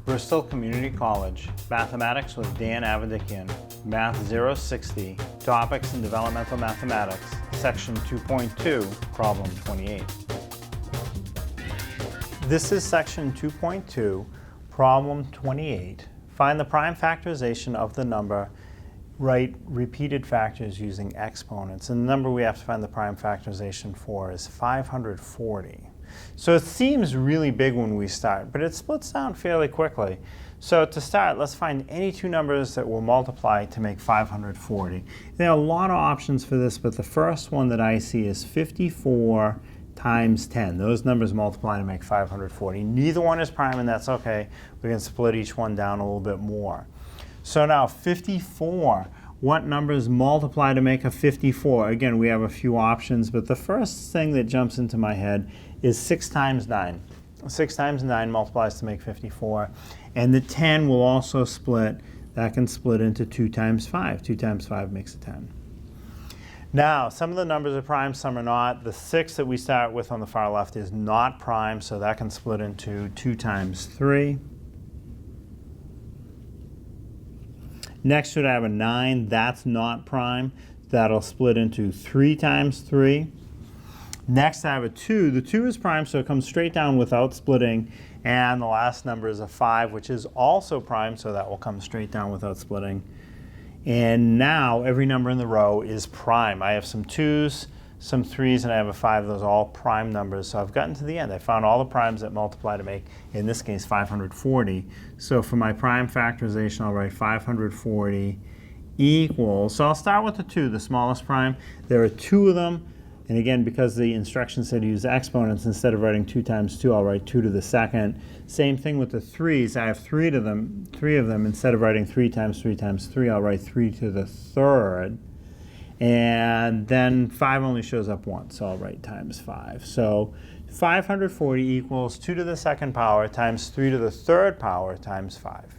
Bristol Community College, Mathematics with Dan Avedikian, Math 060, Topics in Developmental Mathematics, Section 2.2, Problem 28. This is Section 2.2, Problem 28. Find the prime factorization of the number. Write repeated factors using exponents. And the number we have to find the prime factorization for is 540. So it seems really big when we start, but it splits down fairly quickly. So to start, let's find any two numbers that will multiply to make 540. There are a lot of options for this, but the first one that I see is 54 times 10. Those numbers multiply to make 540. Neither one is prime, and that's okay. We can split each one down a little bit more. So now 54. What numbers multiply to make a 54? Again, we have a few options, but the first thing that jumps into my head is 6 times 9. 6 times 9 multiplies to make 54. And the 10 will also split. That can split into 2 times 5. 2 times 5 makes a 10. Now, some of the numbers are prime, some are not. The 6 that we start with on the far left is not prime, so that can split into 2 times 3. Next to it I have a 9, that's not prime. That'll split into 3 times 3. Next I have a 2. The 2 is prime, so it comes straight down without splitting. And the last number is a 5, which is also prime, so that will come straight down without splitting. And now every number in the row is prime. I have some 2s, some 3s, and I have a 5. Those are all prime numbers. So I've gotten to the end. I found all the primes that multiply to make, in this case, 540. So for my prime factorization, I'll write 540 equals, so I'll start with the 2, the smallest prime. There are 2 of them. And again, because the instructions said to use exponents, instead of writing 2 times 2, I'll write 2 to the second. Same thing with the 3s. I have 3 of them. Instead of writing 3 times 3 times 3, I'll write 3 to the third. And then 5 only shows up once, so I'll write times 5. So 540 equals 2 to the second power times 3 to the third power times 5.